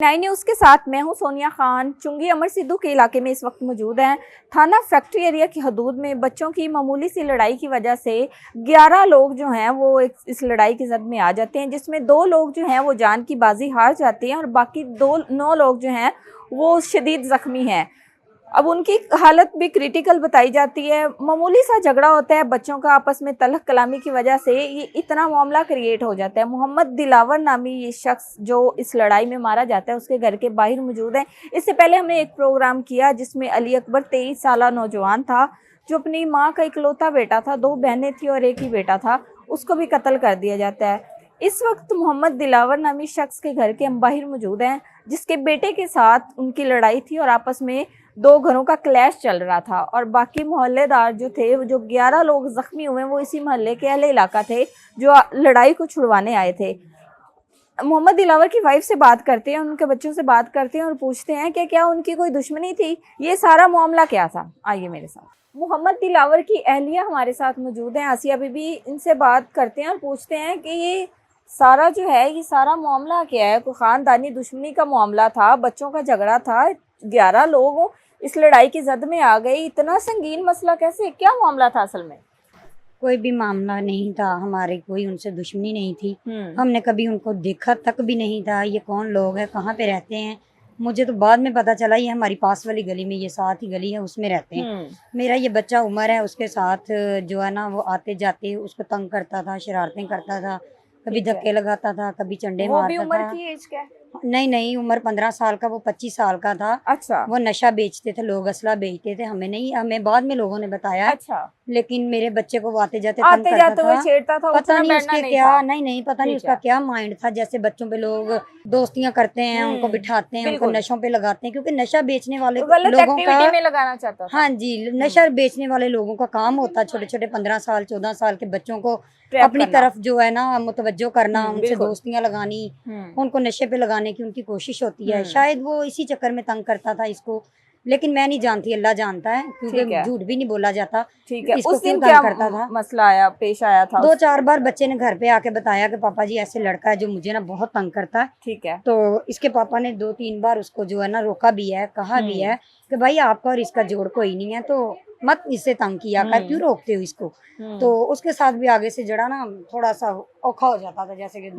9 news के साथ मैं हूं सोनिया खान। चुंगी अमर सिद्धू के इलाके में इस वक्त मौजूद हैं। थाना फैक्ट्री एरिया की हदूद में बच्चों की मामूली सी लड़ाई की वजह से 11 लोग जो हैं वो इस लड़ाई की जद में आ जाते हैं, जिसमें 2 लोग जो हैं वो जान की बाजी हार जाते हैं और बाकी 9 लोग जो हैं वो शदीद ज़ख्मी हैं। अब उनकी हालत भी क्रिटिकल बताई जाती है। मामूली सा झगड़ा होता है बच्चों का आपस में, तलख कलामी की वजह से ये इतना मामला क्रिएट हो जाता है। मोहम्मद दिलावर नामी ये शख्स जो इस लड़ाई में मारा जाता है उसके घर के बाहर मौजूद है। इससे पहले हमने एक प्रोग्राम किया जिसमें अली अकबर 23 साल नौजवान था जो अपनी माँ का इकलौता बेटा था, 2 बहनें थी और एक ही बेटा था, उसको भी कत्ल कर दिया जाता है। इस वक्त मोहम्मद दिलावर नामी शख्स के घर के हम बाहर मौजूद हैं जिसके बेटे के साथ उनकी लड़ाई थी और आपस में 2 घरों का क्लैश चल रहा था और बाकी मोहल्लेदार जो थे, जो 11 लोग जख्मी हुए वो इसी मोहल्ले के अहले इलाका थे जो लड़ाई को छुड़वाने आए थे। मोहम्मद दिलावर की वाइफ से बात करते हैं, उनके बच्चों से बात करते हैं और पूछते हैं कि क्या उनकी कोई दुश्मनी थी, ये सारा मामला क्या था। आइए मेरे साथ। मोहम्मद दिलावर की अहलिया हमारे साथ मौजूद हैं, आसिया बीबी। इनसे बात करते हैं और पूछते हैं कि ये सारा जो है ये सारा मामला क्या है। कोई ख़ानदानी दुश्मनी का मामला था, बच्चों का झगड़ा था, 11 लोग इस लड़ाई की जद में आ गए। इतना संगीन मसला कैसे, क्या मामला था असल में? कोई भी मामला नहीं था, हमारे कोई उनसे दुश्मनी नहीं थी। हमने कभी उनको देखा तक भी नहीं था। ये कौन लोग हैं, कहाँ पे रहते हैं, मुझे तो बाद में पता चला ये हमारी पास वाली गली में, ये साथ ही गली है उसमें रहते हैं। मेरा ये बच्चा उमर है, उसके साथ जो है ना वो आते जाते उसको तंग करता था, शरारतें करता था, कभी धक्के लगाता था, कभी चंडे मारता था। की एज क्या है? नहीं, उम्र 15 साल का, वो 25 साल का था। अच्छा। वो नशा बेचते थे, लोग असला बेचते थे, हमें नहीं, हमें बाद में लोगों ने बताया। अच्छा। लेकिन मेरे बच्चे को वो आते जाते हुए छेड़ता था, पता नहीं उसके क्या, नहीं पता नहीं उसका क्या माइंड था। जैसे बच्चों पे लोग दोस्तियां करते हैं, उनको बिठाते हैं, उनको नशों पे लगाते हैं, क्योंकि नशा बेचने वाले लोगों का में लगाना चाहता था। हाँ जी, नशा बेचने वाले लोगों का काम होता है छोटे छोटे 15 साल 14 साल के बच्चों को अपनी तरफ जो है ना मुतवज्जो करना, उनसे दोस्तियां लगानी, उनको नशे पे लगाने की उनकी कोशिश होती है। शायद वो इसी चक्कर में तंग करता था इसको, लेकिन मैं नहीं जानती, अल्लाह जानता है, क्योंकि झूठ भी नहीं बोला जाता। ठीक है। इसको उस दिन क्यों क्या तंग करता था, मसला आया, पेश आया था? 2-4 बार बच्चे ने घर पे आके बताया कि पापा जी ऐसे लड़का है जो मुझे ना बहुत तंग करता है। ठीक है। तो इसके पापा ने 2-3 बार उसको जो है ना रोका भी है, कहा भी है कि भाई आपका और इसका जोड़ कोई नहीं है, तो मत इससे तंग किया कर, क्यों रोकते हो इसको। तो उसके साथ भी आगे से जड़ा ना थोड़ा सा औखा हो जाता था, जैसे कि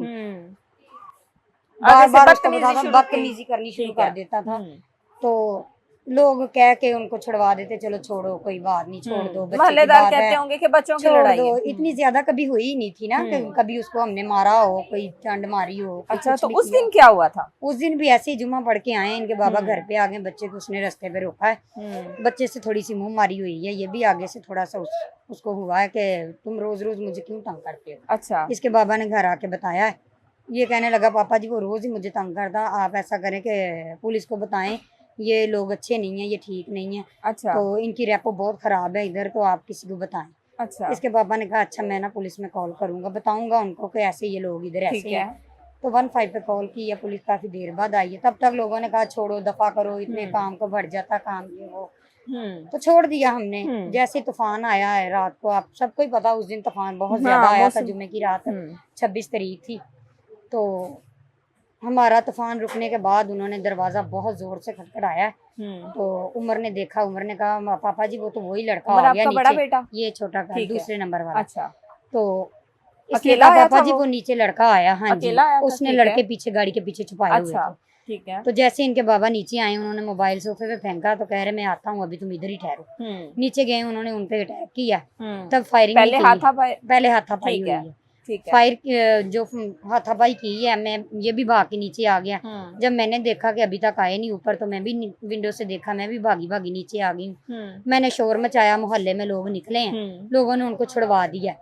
बार बार बदतमीजी करनी शुरू कर देता था। तो लोग कह के उनको छुड़वा देते, चलो छोड़ो कोई बात नहीं, छोड़ दो, मोहल्लेदार कहते होंगे कि बच्चों की लड़ाई है। इतनी ज्यादा कभी हुई ही नहीं थी ना कि कभी उसको हमने मारा हो, कोई चंड मारी हो। अच्छा, तो उस दिन क्या हुआ था? उस दिन भी ऐसे ही जुम्मा पढ़ के आए, इनके बाबा घर पे आ गए, बच्चे को उसने रास्ते पे रोका है, बच्चे से थोड़ी सी मुंह मारी हुई है, ये भी आगे से थोड़ा सा उसको हुआ है कि तुम रोज रोज मुझे क्यों तंग करते हो। अच्छा। इसके बाबा ने घर आके बताया है, ये कहने लगा पापा जी वो रोज ही मुझे तंग करता, आप ऐसा करें कि पुलिस को बताएं, ये लोग अच्छे नहीं है, ये ठीक नहीं है। अच्छा। तो इनकी रेपो बहुत खराब है इधर, तो आप किसी को बताएं। अच्छा। इसके पापा ने कहा अच्छा मैं ना पुलिस में कॉल करूंगा, बताऊंगा उनको कि ऐसे ये लोग इधर ऐसे हैं। तो 15 पे कॉल की, या पुलिस काफी देर बाद आई है। तब तक लोगों ने कहा छोड़ो, दफा करो, इतने काम को बढ़ जाता काम ये वो। तो छोड़ दिया हमने। जैसे तूफान आया है रात को, आप सबको ही पता उस दिन तूफान बहुत ज्यादा आया था, जुम्मे की रात 26 तारीख थी। तो हमारा तूफान रुकने के बाद उन्होंने दरवाजा बहुत जोर से खटखटाया। तो उमर ने देखा, उमर ने कहा पापा जी वो तो वही लड़का आ गया नीचे, बड़ा बेटा? ये छोटा का, दूसरे नंबर वाला। अच्छा। तो अकेला पापा जी वो नीचे लड़का आया। हाँ जी, उसने लड़के पीछे गाड़ी के पीछे छुपाए हुए थे। ठीक है। तो जैसे इनके बाबा नीचे आए, उन्होंने मोबाइल सोफे पे फेंका, तो कह रहे मैं आता हूँ, अभी तुम इधर ही ठहरो। नीचे गए, उन्होंने उनपे अटैक किया। तब फायरिंग पहले हाथापाई हुई है। फायर जो हाथापाई की है, मैं ये भी भाग के नीचे आ गया। जब मैंने देखा कि अभी तक आए नहीं ऊपर, तो मैं भी विंडो से देखा, मैं भी भागी भागी नीचे आ गई हूँ। मैंने शोर मचाया, मोहल्ले में लोग निकले हैं, लोगों ने उनको छुड़वा दिया।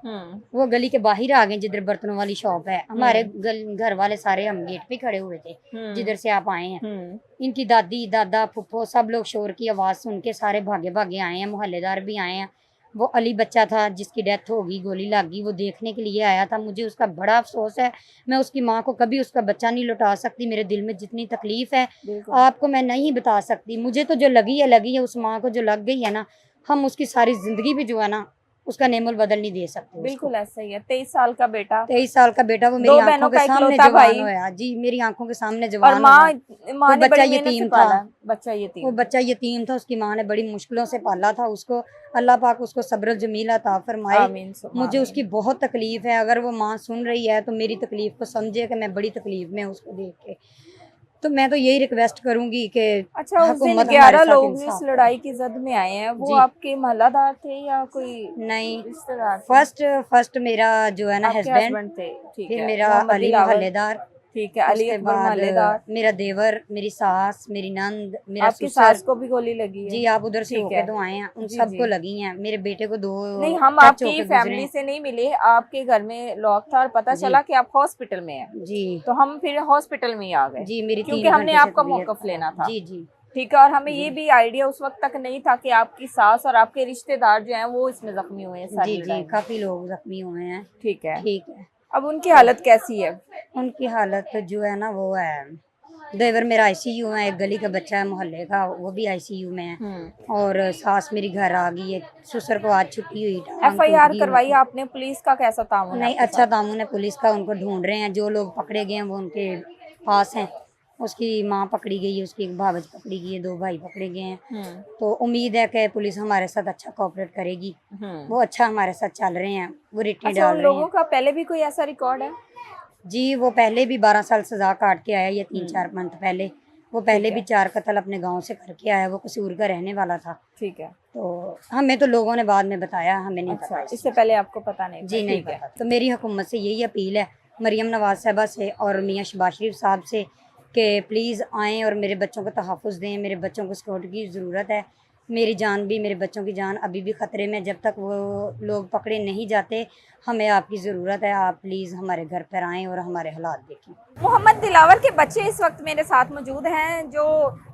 वो गली के बाहर आ गए जिधर बर्तनों वाली शॉप है। हमारे घर वाले सारे हम गेट पे खड़े हुए थे जिधर से आप आए हैं। इनकी दादी दादा फुफ्फो सब लोग शोर की आवाज सुन के सारे भागे भागे आए हैं, मोहल्लेदार भी आए हैं। वो अली बच्चा था जिसकी डेथ होगी, गोली लग गई, वो देखने के लिए आया था। मुझे उसका बड़ा अफसोस है, मैं उसकी माँ को कभी उसका बच्चा नहीं लौटा सकती। मेरे दिल में जितनी तकलीफ है आपको मैं नहीं बता सकती। मुझे तो जो लगी है, उस माँ को जो लग गई है ना, हम उसकी सारी जिंदगी भी जो है ना उसका नेमुल बदल नहीं दे सकते। बिल्कुल ऐसा ही है। 23 साल का बेटा, 23 साल का बेटा, वो मेरी आंखों के सामने जवान हुआ जी, मेरी आंखों के सामने जवान और माँ ने बच्चा यतीम था, वो बच्चा यतीम था, उसकी माँ ने बड़ी मुश्किलों से पाला था उसको। अल्लाह पाक उसको सब्र जमील अता फरमाए। मुझे उसकी बहुत तकलीफ है, अगर वो माँ सुन रही है तो मेरी तकलीफ को समझे कि मैं बड़ी तकलीफ में उसको देख के। तो मैं तो यही रिक्वेस्ट करूंगी कि अच्छा, उस दिन 11 लोग इस लड़ाई की जद में आए हैं, वो आपके मोहल्लादार थे या कोई नहीं रिश्तेदार? फर्स्ट मेरा जो है ना हस्बैंड थे, फिर मेरा अली मोहल्लेदार, ठीक है, अली अकबर मोहल्लेदार, मेरा देवर, मेरी सास, मेरी नंद, मेरा आपकी सास को भी गोली लगी है? जी, आप उधर से होके तो आए हैं, उन सबको लगी हैं। मेरे बेटे को 2 नहीं, हम आपकी फैमिली से नहीं मिले, आपके घर में लॉक था और पता चला कि आप हॉस्पिटल में हैं जी, तो हम फिर हॉस्पिटल में ही आ गए जी, मेरी क्योंकि हमने आपका मौकफ लेना था जी जी, ठीक है। और हमें ये भी आइडिया उस वक्त तक नहीं था कि आपकी सास और आपके रिश्तेदार जो हैं वो इसमें जख्मी हुए हैं। जी जी, काफी लोग जख्मी हुए हैं। ठीक है, ठीक है। अब उनकी हालत कैसी है? उनकी हालत जो है ना वो है, देवर मेरा आईसीयू में, एक गली का बच्चा है मोहल्ले का, वो भी आईसीयू में है, और सास मेरी घर आ गई है, ससुर को आज छुट्टी हुई। FIR करवाई आपने? पुलिस का कैसा तामुन? नहीं, अच्छा तामुन है पुलिस का, उनको ढूंढ रहे हैं, जो लोग पकड़े गए हैं वो उनके पास हैं। उसकी माँ पकड़ी गई है, उसकी एक भावज पकड़ी गई है, 2 भाई पकड़े गए हैं। तो उम्मीद है कि पुलिस हमारे साथ अच्छा कोऑपरेट करेगी, वो अच्छा हमारे साथ चल रहे हैं, वो रिट्रीट डाल रहे हैं। लोगों का पहले भी कोई ऐसा रिकॉर्ड है? जी, वो पहले भी 12 साल सजा काट के आया, ये 3-4 मंथ पहले, वो पहले भी 4 कत्ल अपने गांव से करके आया, वो कसूर का रहने वाला था। ठीक है, तो हमें तो लोगों ने बाद में बताया, हमें नहीं पता। इससे पहले आपको पता नहीं? जी नहीं पता। तो मेरी हुकूमत से यही अपील है, मरियम नवाज साहबा से और मियाँ शहबाज शरीफ साहब से, कि प्लीज़ आएँ और मेरे बच्चों को तहफ़्फ़ुज़ दें। मेरे बच्चों को सिक्योरिटी की ज़रूरत है, मेरी जान भी, मेरे बच्चों की जान अभी भी ख़तरे में। जब तक वो लोग पकड़े नहीं जाते, हमें आपकी ज़रूरत है, आप प्लीज़ हमारे घर पर आएँ और हमारे हालात देखें। मोहम्मद दिलावर के बच्चे इस वक्त मेरे साथ मौजूद हैं, जो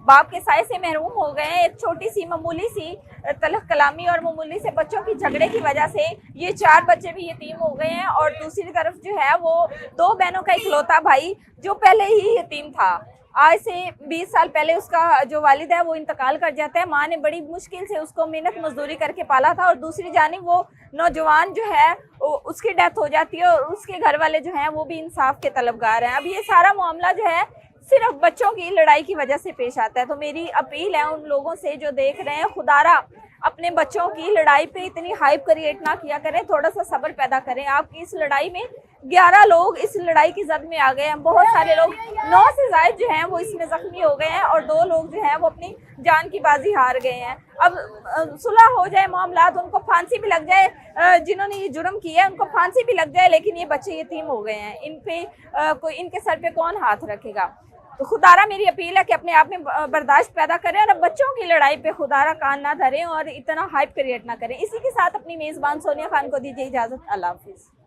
बाप के साए से महरूम हो गए हैं। एक छोटी सी मामूली सी तलख कलामी और मामूली से बच्चों की झगड़े की वजह से ये 4 बच्चे भी यतीम हो गए हैं, और दूसरी तरफ जो है वो 2 बहनों का इकलौता भाई जो पहले ही यतीम था। आज से 20 साल पहले उसका जो वालिद है वो इंतकाल कर जाता है। माँ ने बड़ी मुश्किल से उसको मेहनत मजदूरी करके पाला था, और दूसरी जानिब वो नौजवान जो है उसकी डेथ हो जाती है, और उसके घर वाले जो हैं वो भी इंसाफ के तलबगार हैं। अब ये सारा मामला जो है सिर्फ बच्चों की लड़ाई की वजह से पेश आता है। तो मेरी अपील है उन लोगों से जो देख रहे हैं, खुदारा अपने बच्चों की लड़ाई पे इतनी हाइप क्रिएट ना किया करें, थोड़ा सा सब्र पैदा करें। आपकी इस लड़ाई में 11 लोग इस लड़ाई की जद में आ गए हैं, बहुत सारे लोग 9 से ज़ायद जो हैं वो इसमें जख्मी हो गए हैं, और 2 लोग जो हैं वो अपनी जान की बाजी हार गए हैं। अब सुलह हो जाए, मामलात, उनको फांसी भी लग जाए, जिन्होंने ये जुर्म किया है उनको फांसी भी लग जाए, लेकिन ये बच्चे यतीम हो गए हैं, इन पे कोई इनके सर पे कौन हाथ रखेगा? तो खुदारा मेरी अपील है कि अपने आप में बर्दाश्त पैदा करें और बच्चों की लड़ाई पे खुदारा कान ना धरें और इतना हाइप क्रिएट ना करें। इसी के साथ अपनी मेज़बान सोनिया खान को दीजिए इजाज़त। अल्लाह हाफिज़।